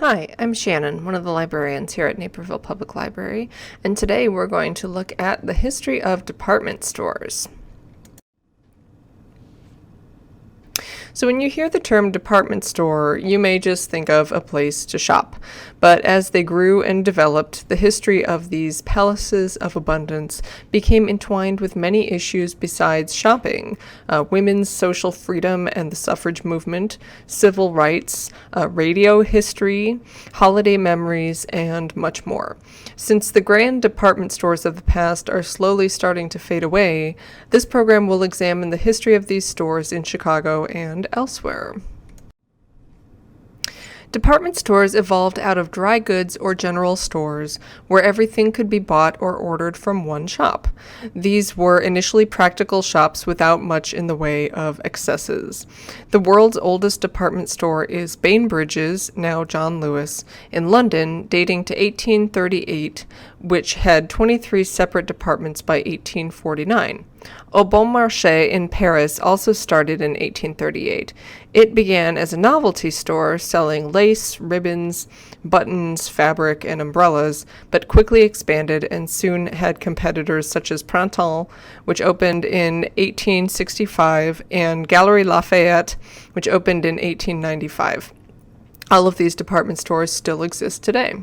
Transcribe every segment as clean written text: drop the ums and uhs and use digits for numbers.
Hi, I'm Shannon, one of the librarians here at Naperville Public Library, and today we're going to look at the history of department stores. So when you hear the term department store, you may just think of a place to shop. But as they grew and developed, the history of these palaces of abundance became entwined with many issues besides shopping: women's social freedom and the suffrage movement, civil rights, radio history, holiday memories, and much more. Since the grand department stores of the past are slowly starting to fade away, this program will examine the history of these stores in Chicago and elsewhere. Department stores evolved out of dry goods or general stores where everything could be bought or ordered from one shop. These were initially practical shops without much in the way of excesses. The world's oldest department store is Bainbridge's, now John Lewis, in London, dating to 1838, which had 23 separate departments by 1849. Au Bon Marché in Paris also started in 1838. It began as a novelty store selling lace, ribbons, buttons, fabric, and umbrellas, but quickly expanded and soon had competitors such as Printemps, which opened in 1865, and Galeries Lafayette, which opened in 1895. All of these department stores still exist today.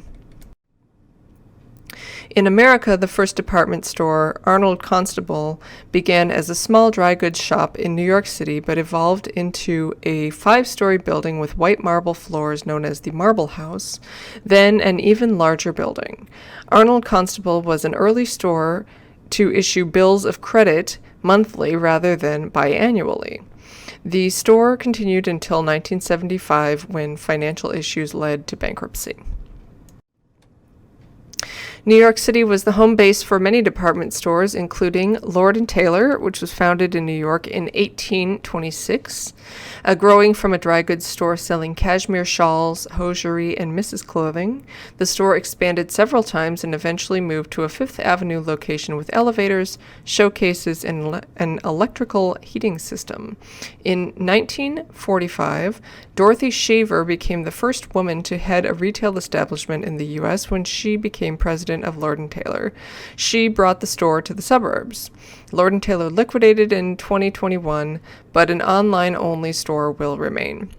In America, the first department store, Arnold Constable, began as a small dry goods shop in New York City, but evolved into a 5-story building with white marble floors known as the Marble House, then an even larger building. Arnold Constable was an early store to issue bills of credit monthly rather than biannually. The store continued until 1975, when financial issues led to bankruptcy. New York City was the home base for many department stores, including Lord & Taylor, which was founded in New York in 1826, growing from a dry goods store selling cashmere shawls, hosiery, and misses clothing. The store expanded several times and eventually moved to a Fifth Avenue location with elevators, showcases, and an electrical heating system. In 1945, Dorothy Shaver became the first woman to head a retail establishment in the U.S. when she became president of Lord & Taylor. She brought the store to the suburbs. Lord & Taylor liquidated in 2021, but an online-only store will remain.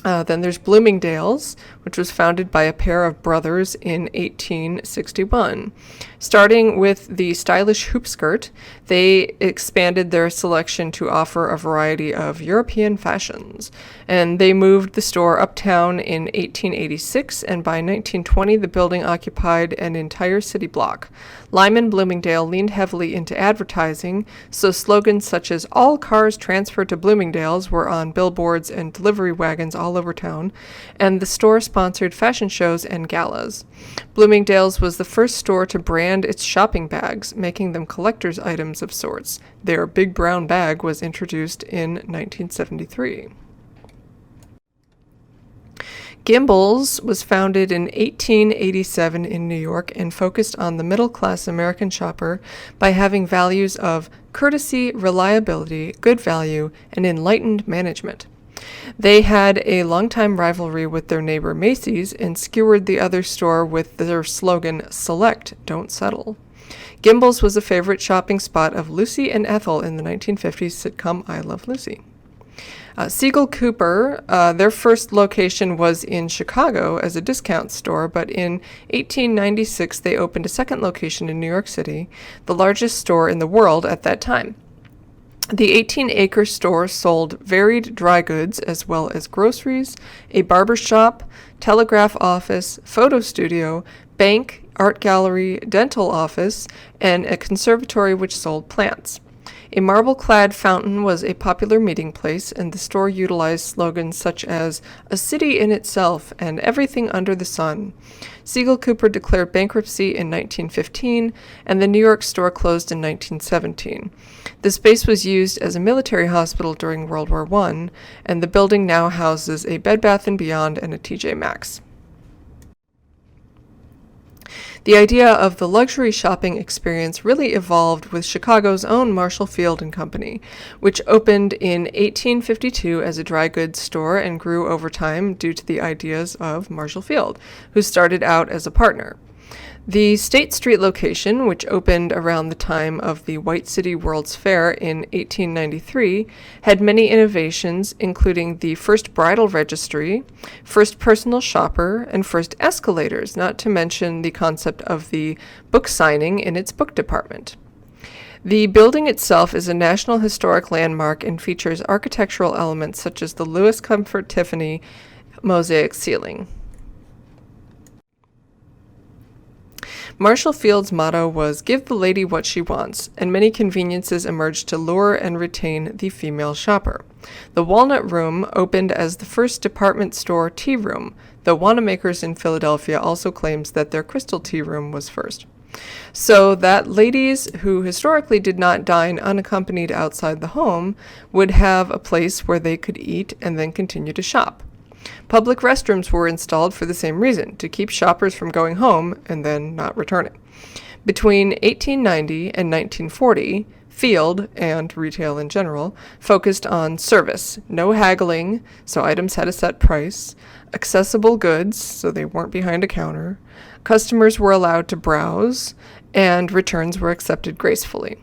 Then there's Bloomingdales, which was founded by a pair of brothers in 1861. Starting with the stylish hoop skirt, they expanded their selection to offer a variety of European fashions. And they moved the store uptown in 1886, and by 1920 the building occupied an entire city block. Lyman Bloomingdale leaned heavily into advertising, so slogans such as "All cars transfer to Bloomingdales" were on billboards and delivery wagons all over town, and the store sponsored fashion shows and galas. Bloomingdale's was the first store to brand its shopping bags, making them collector's items of sorts. Their big brown bag was introduced in 1973. Gimbel's was founded in 1887 in New York and focused on the middle-class American shopper by having values of courtesy, reliability, good value, and enlightened management. They had a long-time rivalry with their neighbor Macys and skewered the other store with their slogan, "Select, don't settle." Gimbel's was a favorite shopping spot of Lucy and Ethel in the 1950s sitcom I Love Lucy. Siegel Cooper, their first location was in Chicago as a discount store, but in 1896 they opened a second location in New York City, the largest store in the world at that time. The 18-acre store sold varied dry goods as well as groceries, a barber shop, telegraph office, photo studio, bank, art gallery, dental office, and a conservatory which sold plants. A marble-clad fountain was a popular meeting place, and the store utilized slogans such as "A city in itself" and "Everything under the sun." Siegel Cooper declared bankruptcy in 1915, and the New York store closed in 1917. The space was used as a military hospital during World War I, and the building now houses a Bed Bath & Beyond and a TJ Maxx. The idea of the luxury shopping experience really evolved with Chicago's own Marshall Field and Company, which opened in 1852 as a dry goods store and grew over time due to the ideas of Marshall Field, who started out as a partner. The State Street location, which opened around the time of the White City World's Fair in 1893, had many innovations, including the first bridal registry, first personal shopper, and first escalators, not to mention the concept of the book signing in its book department. The building itself is a National Historic Landmark and features architectural elements such as the Louis Comfort Tiffany mosaic ceiling. Marshall Field's motto was "Give the lady what she wants," and many conveniences emerged to lure and retain the female shopper. The Walnut Room opened as the first department store tea room, though Wannamakers in Philadelphia also claims that their Crystal Tea Room was first. So that ladies who historically did not dine unaccompanied outside the home would have a place where they could eat and then continue to shop. Public restrooms were installed for the same reason, to keep shoppers from going home and then not returning. Between 1890 and 1940, Field, and retail in general, focused on service, no haggling, so items had a set price, accessible goods, so they weren't behind a counter, customers were allowed to browse, and returns were accepted gracefully.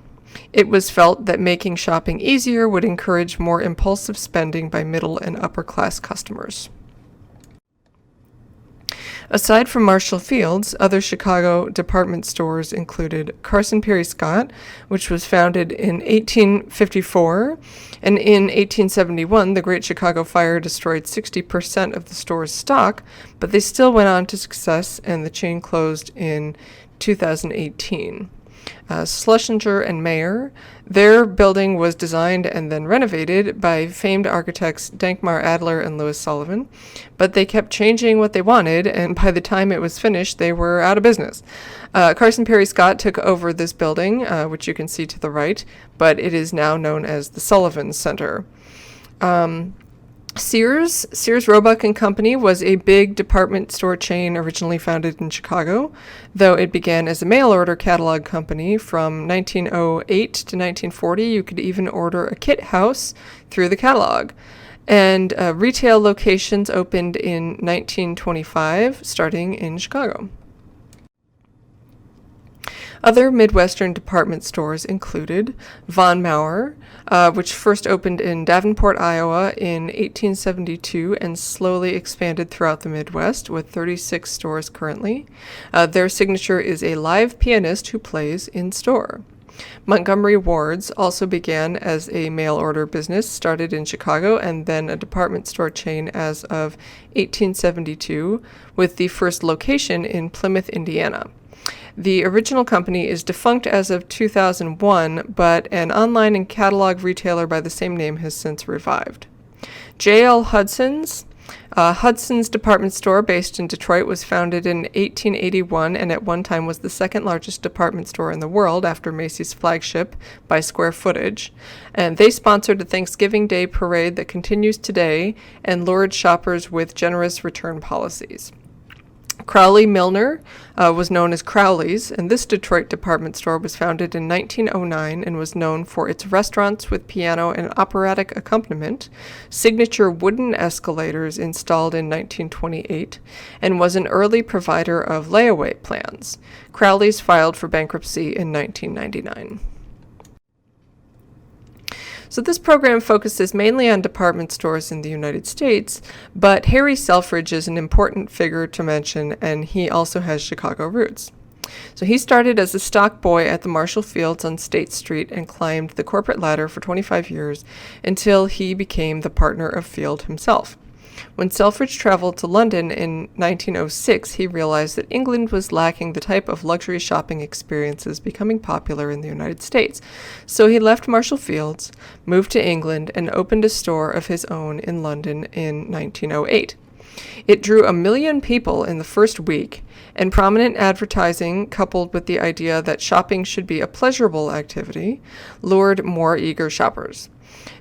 It was felt that making shopping easier would encourage more impulsive spending by middle and upper class customers. Aside from Marshall Field's, other Chicago department stores included Carson Perry Scott, which was founded in 1854, and in 1871 the Great Chicago Fire destroyed 60% of the store's stock, but they still went on to success and the chain closed in 2018. Schlesinger and Maur, their building was designed and then renovated by famed architects Dankmar Adler and Louis Sullivan, but they kept changing what they wanted, and by the time it was finished, they were out of business. Carson Perry Scott took over this building, which you can see to the right, but it is now known as the Sullivan Center. Sears Roebuck and Company was a big department store chain originally founded in Chicago, though it began as a mail-order catalog company. From 1908 to 1940, you could even order a kit house through the catalog. And retail locations opened in 1925, starting in Chicago. Other Midwestern department stores included Von Maur, which first opened in Davenport, Iowa in 1872 and slowly expanded throughout the Midwest with 36 stores currently. Their signature is a live pianist who plays in store. Montgomery Ward's also began as a mail-order business, started in Chicago, and then a department store chain as of 1872, with the first location in Plymouth, Indiana. The original company is defunct as of 2001, but an online and catalog retailer by the same name has since revived. J.L. Hudson's department store based in Detroit was founded in 1881 and at one time was the second largest department store in the world after Macys' flagship by square footage. And they sponsored a Thanksgiving Day parade that continues today and lured shoppers with generous return policies. Crowley Milner was known as Crowley's, and this Detroit department store was founded in 1909 and was known for its restaurants with piano and operatic accompaniment, signature wooden escalators installed in 1928, and was an early provider of layaway plans. Crowley's filed for bankruptcy in 1999. So this program focuses mainly on department stores in the United States, but Harry Selfridge is an important figure to mention, and he also has Chicago roots. So he started as a stock boy at the Marshall Fields on State Street and climbed the corporate ladder for 25 years until he became the partner of Field himself. When Selfridge traveled to London in 1906, he realized that England was lacking the type of luxury shopping experiences becoming popular in the United States. So he left Marshall Fields, moved to England, and opened a store of his own in London in 1908. It drew 1 million people in the first week, and prominent advertising coupled with the idea that shopping should be a pleasurable activity lured more eager shoppers.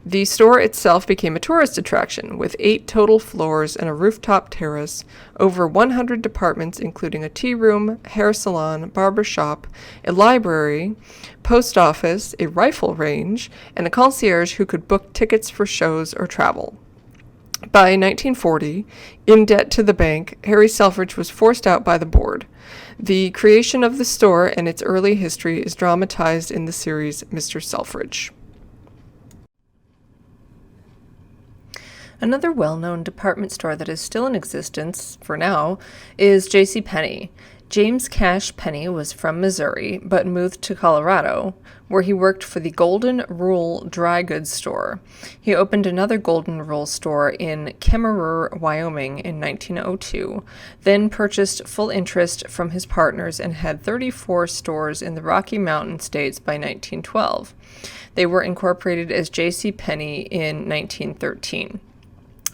The store itself became a tourist attraction, with 8 total floors and a rooftop terrace, over 100 departments including a tea room, hair salon, barber shop, a library, post office, a rifle range, and a concierge who could book tickets for shows or travel. By 1940, in debt to the bank, Harry Selfridge was forced out by the board. The creation of the store and its early history is dramatized in the series Mr. Selfridge. Another well-known department store that is still in existence, for now, is JCPenney. James Cash Penney was from Missouri, but moved to Colorado, where he worked for the Golden Rule dry goods store. He opened another Golden Rule store in Kemmerer, Wyoming in 1902, then purchased full interest from his partners and had 34 stores in the Rocky Mountain states by 1912. They were incorporated as JCPenney in 1913.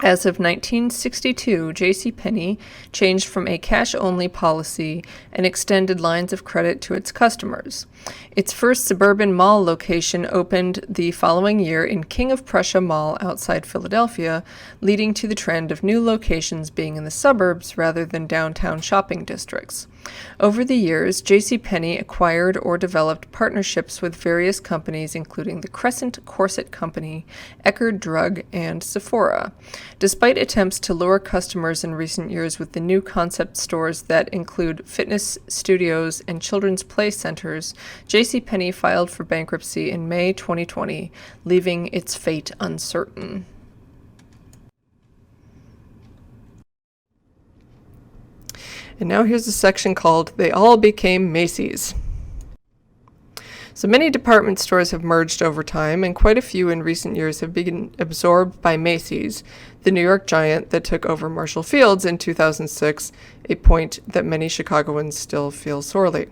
As of 1962, JCPenney changed from a cash-only policy and extended lines of credit to its customers. Its first suburban mall location opened the following year in King of Prussia Mall outside Philadelphia, leading to the trend of new locations being in the suburbs rather than downtown shopping districts. Over the years, JCPenney acquired or developed partnerships with various companies including the Crescent Corset Company, Eckerd Drug, and Sephora. Despite attempts to lure customers in recent years with the new concept stores that include fitness studios and children's play centers, JCPenney filed for bankruptcy in May 2020, leaving its fate uncertain. And now here's a section called They All Became Macys. So many department stores have merged over time, and quite a few in recent years have been absorbed by Macys, the New York giant that took over Marshall Field's in 2006, a point that many Chicagoans still feel sorely.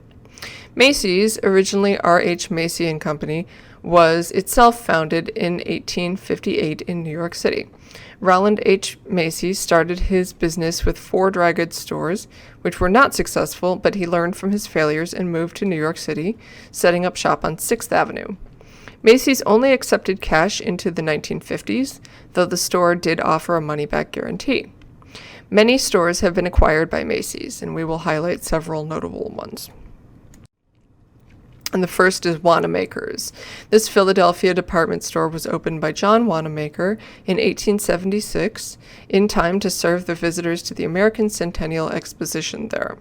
Macys, originally R.H. Macy & Company, was itself founded in 1858 in New York City. Roland H. Macy started his business with 4 dry goods stores, which were not successful, but he learned from his failures and moved to New York City, setting up shop on 6th Avenue. Macy's only accepted cash into the 1950s, though the store did offer a money-back guarantee. Many stores have been acquired by Macy's, and we will highlight several notable ones. And the first is Wannamakers. This Philadelphia department store was opened by John Wanamaker in 1876, in time to serve the visitors to the American Centennial Exposition there.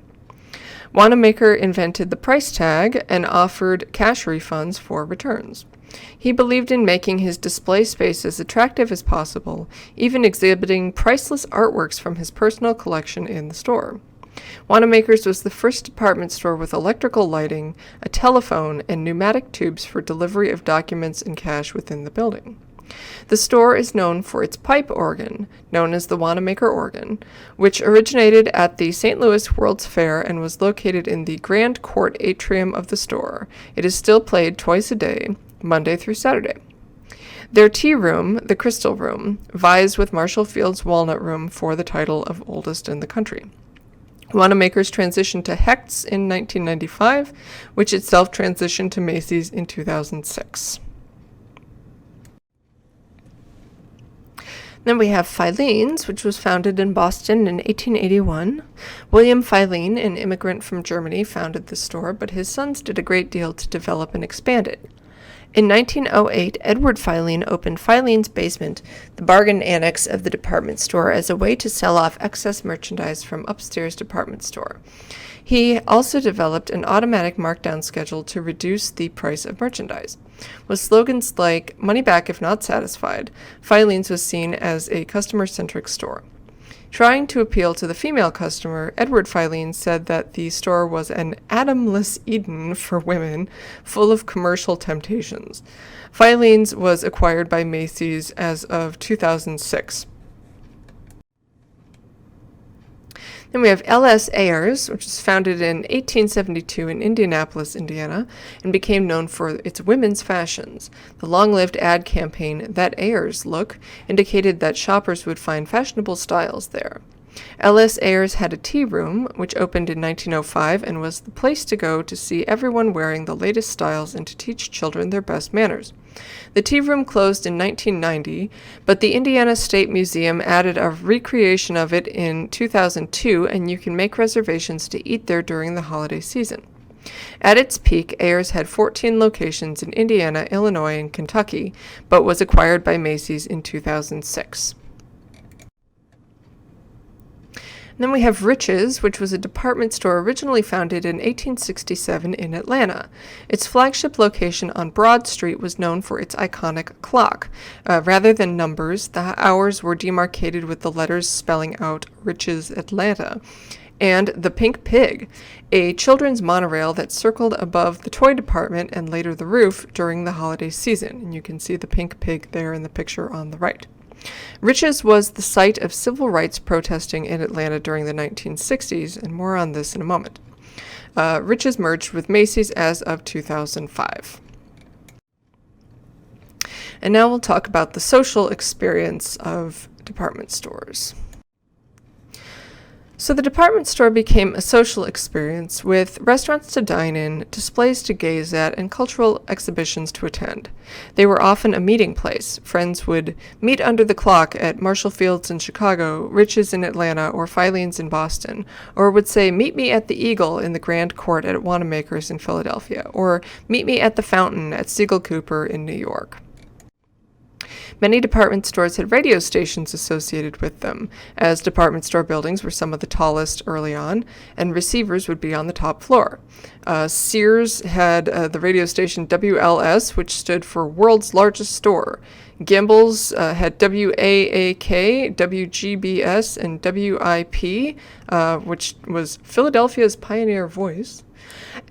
Wanamaker invented the price tag and offered cash refunds for returns. He believed in making his display space as attractive as possible, even exhibiting priceless artworks from his personal collection in the store. Wanamaker's was the first department store with electrical lighting, a telephone, and pneumatic tubes for delivery of documents and cash within the building. The store is known for its pipe organ, known as the Wanamaker organ, which originated at the St. Louis World's Fair and was located in the Grand Court atrium of the store. It is still played twice a day, Monday through Saturday. Their tea room, the Crystal Room, vies with Marshall Field's Walnut Room for the title of oldest in the country. Wanamaker's transitioned to Hecht's in 1995, which itself transitioned to Macy's in 2006. Then we have Filene's, which was founded in Boston in 1881. William Filene, an immigrant from Germany, founded the store, but his sons did a great deal to develop and expand it. In 1908, Edward Filene opened Filene's Basement, the bargain annex of the department store, as a way to sell off excess merchandise from upstairs department store. He also developed an automatic markdown schedule to reduce the price of merchandise. With slogans like "money back if not satisfied," Filene's was seen as a customer-centric store. Trying to appeal to the female customer, Edward Filene said that the store was an Adamless Eden for women, full of commercial temptations. Filene's was acquired by Macy's as of 2006. Then we have L.S. Ayers, which was founded in 1872 in Indianapolis, Indiana, and became known for its women's fashions. The long-lived ad campaign, That Ayers Look, indicated that shoppers would find fashionable styles there. L.S. Ayers had a tea room, which opened in 1905 and was the place to go to see everyone wearing the latest styles and to teach children their best manners. The tea room closed in 1990, but the Indiana State Museum added a recreation of it in 2002, and you can make reservations to eat there during the holiday season. At its peak, Ayers had 14 locations in Indiana, Illinois, and Kentucky, but was acquired by Macys in 2006. Then we have Rich's, which was a department store originally founded in 1867 in Atlanta. Its flagship location on Broad Street was known for its iconic clock. Rather than numbers, the hours were demarcated with the letters spelling out Rich's Atlanta. And the Pink Pig, a children's monorail that circled above the toy department and later the roof during the holiday season. And you can see the Pink Pig there in the picture on the right. Rich's was the site of civil rights protesting in Atlanta during the 1960s, and more on this in a moment. Rich's merged with Macys as of 2005. And now we'll talk about the social experience of department stores. So the department store became a social experience with restaurants to dine in, displays to gaze at, and cultural exhibitions to attend. They were often a meeting place. Friends would meet under the clock at Marshall Field's in Chicago, Rich's in Atlanta, or Filene's in Boston, or would say, meet me at the Eagle in the Grand Court at Wannamakers in Philadelphia, or meet me at the Fountain at Siegel Cooper in New York. Many department stores had radio stations associated with them, as department store buildings were some of the tallest early on, and receivers would be on the top floor. Sears had the radio station WLS, which stood for World's Largest Store. Gimbel's had WAAK, WGBS, and WIP, which was Philadelphia's Pioneer Voice.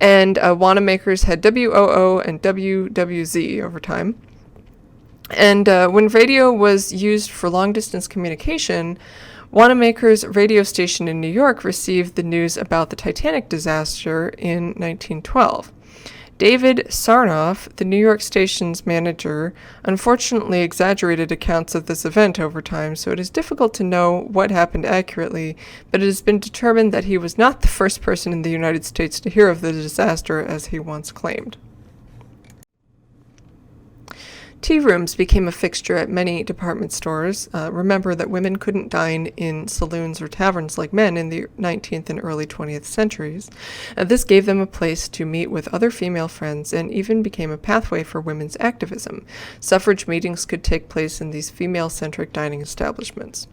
And Wannamakers had WOO and WWZ over time. And when radio was used for long-distance communication, Wanamaker's radio station in New York received the news about the Titanic disaster in 1912. David Sarnoff, the New York station's manager, unfortunately exaggerated accounts of this event over time, so it is difficult to know what happened accurately, but it has been determined that he was not the first person in the United States to hear of the disaster, as he once claimed. Tea rooms became a fixture at many department stores. Remember that women couldn't dine in saloons or taverns like men in the 19th and early 20th centuries. This gave them a place to meet with other female friends and even became a pathway for women's activism. Suffrage meetings could take place in these female-centric dining establishments.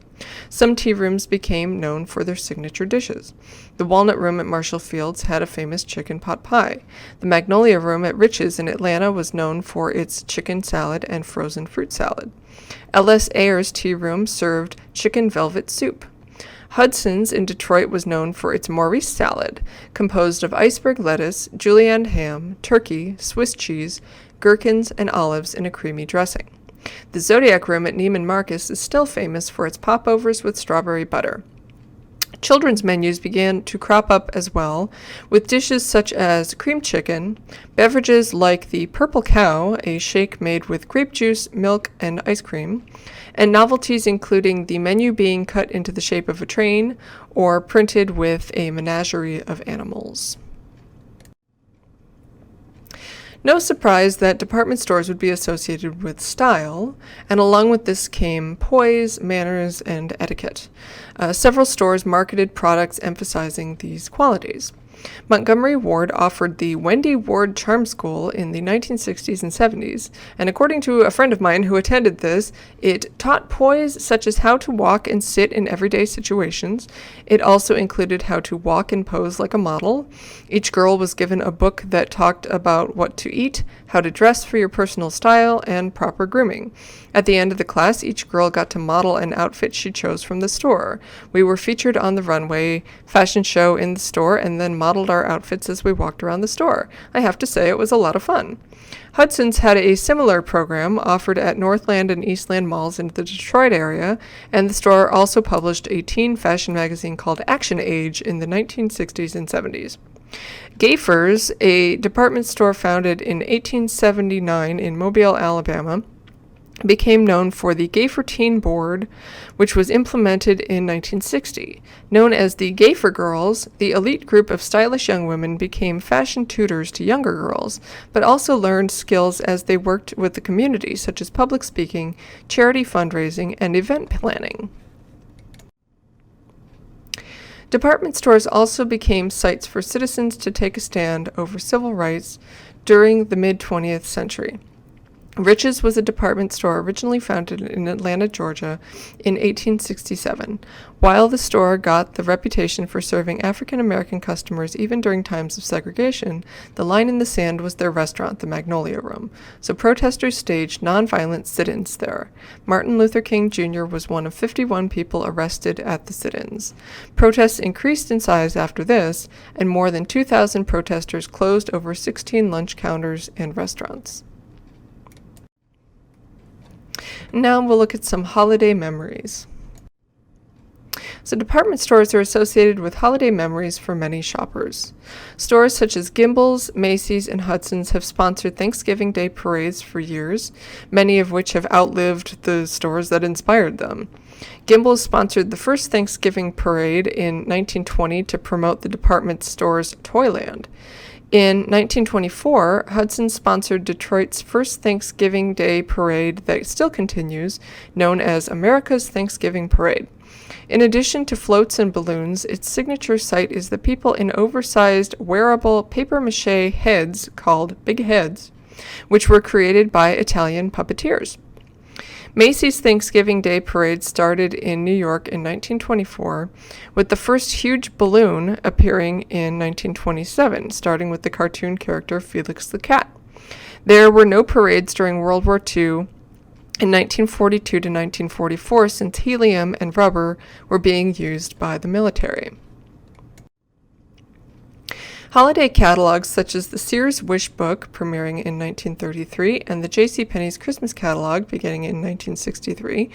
Some tea rooms became known for their signature dishes. The Walnut Room at Marshall Field's had a famous chicken pot pie. The Magnolia Room at Rich's in Atlanta was known for its chicken salad and frozen fruit salad. L.S. Ayers' tea room served chicken velvet soup. Hudson's in Detroit was known for its Maurice salad, composed of iceberg lettuce, julienne ham, turkey, Swiss cheese, gherkins, and olives in a creamy dressing. The Zodiac Room at Neiman Marcus is still famous for its popovers with strawberry butter. Children's menus began to crop up as well, with dishes such as cream chicken, beverages like the Purple Cow, a shake made with grape juice, milk, and ice cream, and novelties including the menu being cut into the shape of a train or printed with a menagerie of animals. No surprise that department stores would be associated with style, and along with this came poise, manners, and etiquette. Several stores marketed products emphasizing these qualities. Montgomery Ward offered the Wendy Ward Charm School in the 1960s and 70s, and according to a friend of mine who attended this, it taught poise such as how to walk and sit in everyday situations. It also included how to walk and pose like a model. Each girl was given a book that talked about what to eat, how to dress for your personal style, and proper grooming. At the end of the class, each girl got to model an outfit she chose from the store. We were featured on the runway fashion show in the store and then modeled our outfits as we walked around the store. I have to say, it was a lot of fun. Hudson's had a similar program offered at Northland and Eastland malls in the Detroit area, and the store also published a teen fashion magazine called Action Age in the 1960s and 70s. Gayfer's, a department store founded in 1879 in Mobile, Alabama, became known for the Gay-for-Teen Board, which was implemented in 1960. Known as the Gay-for Girls, the elite group of stylish young women became fashion tutors to younger girls, but also learned skills as they worked with the community, such as public speaking, charity fundraising, and event planning. Department stores also became sites for citizens to take a stand over civil rights during the mid-20th century. Rich's was a department store originally founded in Atlanta, Georgia in 1867. While the store got the reputation for serving African American customers even during times of segregation, the line in the sand was their restaurant, the Magnolia Room, so protesters staged nonviolent sit-ins there. Martin Luther King Jr. was one of 51 people arrested at the sit-ins. Protests increased in size after this, and more than 2,000 protesters closed over 16 lunch counters and restaurants. Now we'll look at some holiday memories. So department stores are associated with holiday memories for many shoppers. Stores such as Gimbel's, Macys, and Hudson's have sponsored Thanksgiving Day parades for years, many of which have outlived the stores that inspired them. Gimbel's sponsored the first Thanksgiving parade in 1920 to promote the department store's Toyland. In 1924, Hudson sponsored Detroit's first Thanksgiving Day parade that still continues, known as America's Thanksgiving Parade. In addition to floats and balloons, its signature sight is the people in oversized, wearable papier-mâché heads called big heads, which were created by Italian puppeteers. Macy's Thanksgiving Day Parade started in New York in 1924, with the first huge balloon appearing in 1927, starting with the cartoon character Felix the Cat. There were no parades during World War II in 1942 to 1944, since helium and rubber were being used by the military. Holiday catalogs such as the Sears Wish Book, premiering in 1933, and the JCPenney's Christmas catalog, beginning in 1963,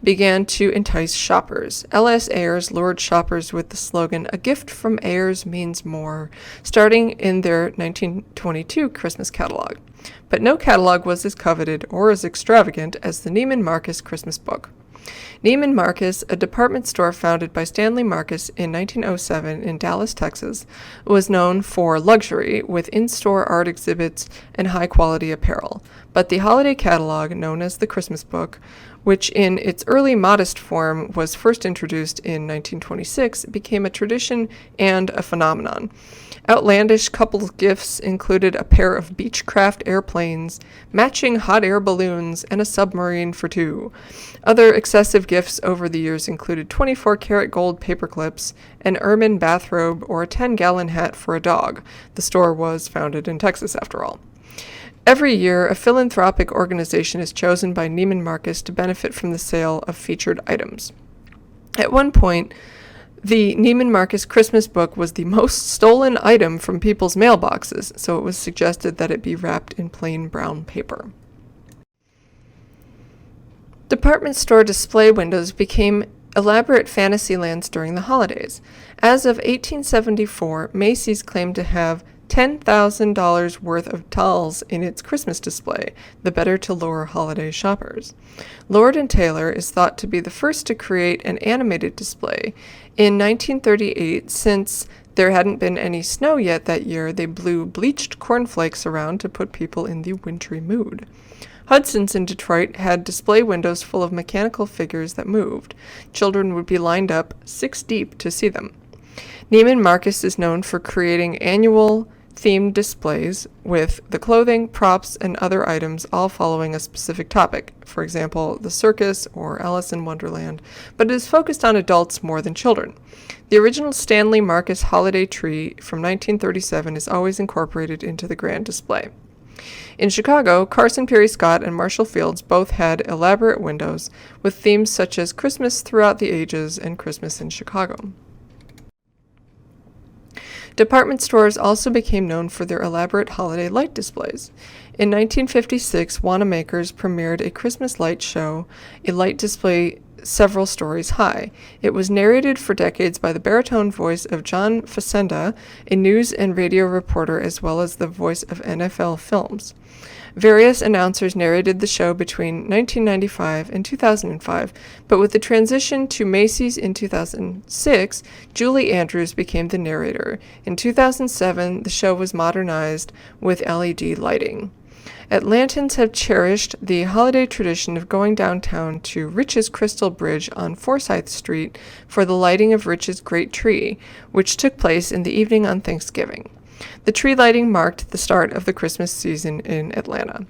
began to entice shoppers. L.S. Ayers lured shoppers with the slogan, "A gift from Ayers means more," starting in their 1922 Christmas catalog. But no catalog was as coveted or as extravagant as the Neiman Marcus Christmas Book. Neiman Marcus, a department store founded by Stanley Marcus in 1907 in Dallas, Texas, was known for luxury with in-store art exhibits and high-quality apparel. But the holiday catalog, known as the Christmas Book, which in its early modest form was first introduced in 1926, became a tradition and a phenomenon. Outlandish couple gifts included a pair of Beechcraft airplanes, matching hot air balloons, and a submarine for two. Other excessive gifts over the years included 24-karat gold paperclips, an ermine bathrobe, or a 10-gallon hat for a dog. The store was founded in Texas, after all. Every year, a philanthropic organization is chosen by Neiman Marcus to benefit from the sale of featured items. At one point, the Neiman Marcus Christmas Book was the most stolen item from people's mailboxes, so it was suggested that it be wrapped in plain brown paper. Department store display windows became elaborate fantasy lands during the holidays. As of 1874, Macy's claimed to have $10,000 worth of dolls in its Christmas display, the better to lure holiday shoppers. Lord & Taylor is thought to be the first to create an animated display. In 1938, since there hadn't been any snow yet that year, they blew bleached cornflakes around to put people in the wintry mood. Hudson's in Detroit had display windows full of mechanical figures that moved. Children would be lined up 6 deep to see them. Neiman Marcus is known for creating annual themed displays with the clothing, props, and other items all following a specific topic, for example, the circus or Alice in Wonderland, but it is focused on adults more than children. The original Stanley Marcus holiday tree from 1937 is always incorporated into the grand display. In Chicago, Carson Pirie Scott and Marshall Fields both had elaborate windows with themes such as Christmas throughout the ages and Christmas in Chicago. Department stores also became known for their elaborate holiday light displays. In 1956, Wannamakers premiered a Christmas light show, a light display several stories high. It was narrated for decades by the baritone voice of John Facenda, a news and radio reporter, as well as the voice of NFL films. Various announcers narrated the show between 1995 and 2005, but with the transition to Macys in 2006, Julie Andrews became the narrator. In 2007, the show was modernized with LED lighting. Atlantans have cherished the holiday tradition of going downtown to Rich's Crystal Bridge on Forsyth Street for the lighting of Rich's Great Tree, which took place in the evening on Thanksgiving. The tree lighting marked the start of the Christmas season in Atlanta.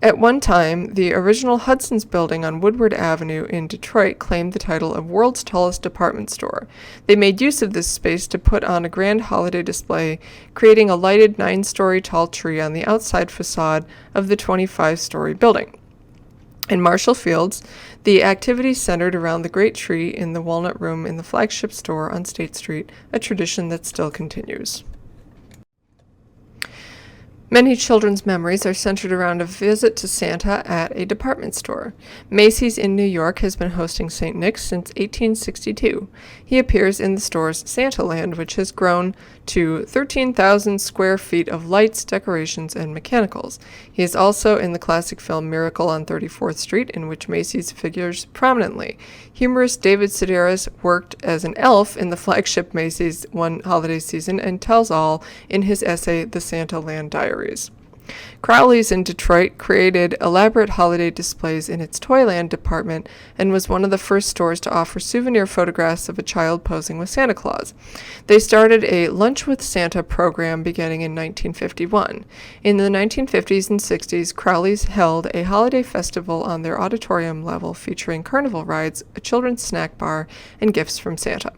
At one time, the original Hudson's building on Woodward Avenue in Detroit claimed the title of World's Tallest Department Store. They made use of this space to put on a grand holiday display, creating a lighted 9-story tall tree on the outside facade of the 25-story building. In Marshall Fields, the activities centered around the great tree in the Walnut Room in the flagship store on State Street, a tradition that still continues. Many children's memories are centered around a visit to Santa at a department store. Macy's in New York has been hosting St. Nick's since 1862. He appears in the store's Santaland, which has grown to 13,000 square feet of lights, decorations, and mechanicals. He is also in the classic film Miracle on 34th Street, in which Macy's figures prominently. Humorist David Sedaris worked as an elf in the flagship Macy's one holiday season and tells all in his essay The Santaland Diaries. Crowley's in Detroit created elaborate holiday displays in its Toyland department and was one of the first stores to offer souvenir photographs of a child posing with Santa Claus. They started a Lunch with Santa program beginning in 1951. In the 1950s and 60s, Crowley's held a holiday festival on their auditorium level featuring carnival rides, a children's snack bar, and gifts from Santa.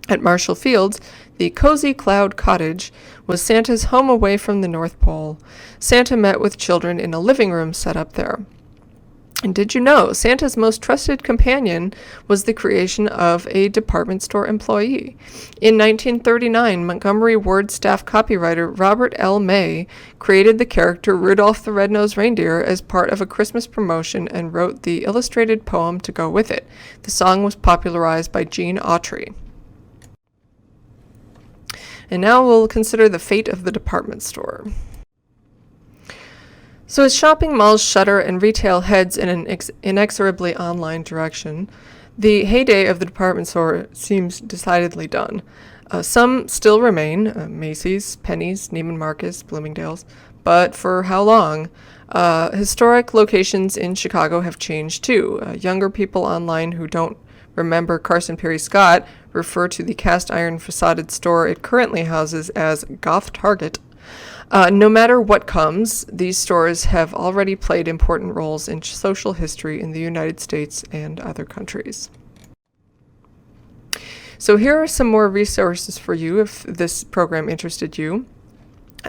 At Marshall Fields, the Cozy Cloud Cottage was Santa's home away from the North Pole. Santa met with children in a living room set up there. And did you know Santa's most trusted companion was the creation of a department store employee? In 1939, Montgomery Ward staff copywriter Robert L. May created the character Rudolph the Red-Nosed Reindeer as part of a Christmas promotion and wrote the illustrated poem to go with it. The song was popularized by Gene Autry. And now we'll consider the fate of the department store. So as shopping malls shutter and retail heads in an inexorably online direction, the heyday of the department store seems decidedly done. Some still remain, Macy's, Penney's, Neiman Marcus, Bloomingdales, but for how long? Historic locations in Chicago have changed too. Younger people online who don't remember Carson Perry Scott refer to the cast iron facaded store it currently houses as Goth Target. No matter what comes, these stores have already played important roles in social history in the United States and other countries. So here are some more resources for you if this program interested you.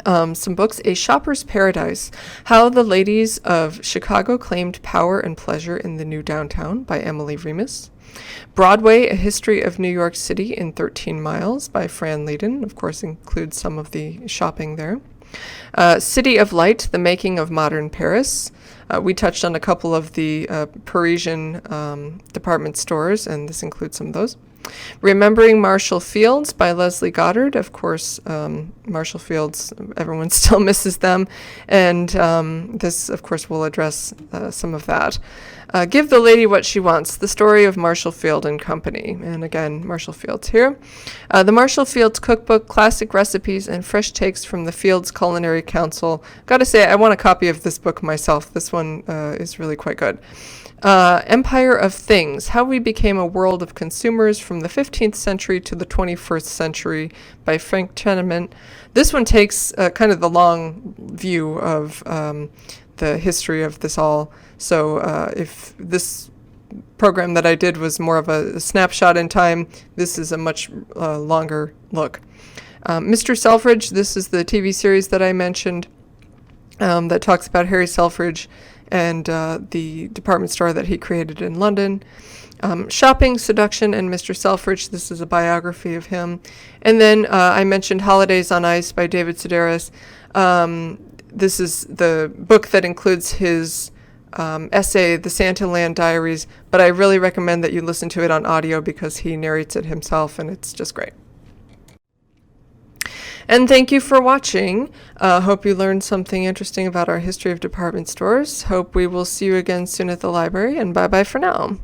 Some books: A Shopper's Paradise, How the Ladies of Chicago Claimed Power and Pleasure in the New Downtown by Emily Remus. Broadway, A History of New York City in 13 Miles by Fran Leiden, of course includes some of the shopping there. City of Light, The Making of Modern Paris. We touched on a couple of the Parisian department stores, and this includes some of those. Remembering Marshall Fields by Leslie Goddard. Of course, Marshall Fields, everyone still misses them, and this, of course, will address some of that. Give the Lady What She Wants, the story of Marshall Field and Company. And again, Marshall Fields here. The Marshall Fields Cookbook, classic recipes and fresh takes from the Fields Culinary Council. Gotta say, I want a copy of this book myself. This one is really quite good. Empire of Things, How We Became a World of Consumers from the 15th Century to the 21st Century by Frank Tenement. This one takes kind of the long view of the history of this all. So if this program that I did was more of a snapshot in time, this is a much longer look. Mr. Selfridge, this is the TV series that I mentioned that talks about Harry Selfridge and the department store that he created in London. Shopping, Seduction, and Mr. Selfridge. This is a biography of him. And then I mentioned Holidays on Ice by David Sedaris. This is the book that includes his essay, The Santaland Diaries, but I really recommend that you listen to it on audio because he narrates it himself, and it's just great. And thank you for watching. Hope you learned something interesting about our history of department stores. Hope we will see you again soon at the library, and bye-bye for now.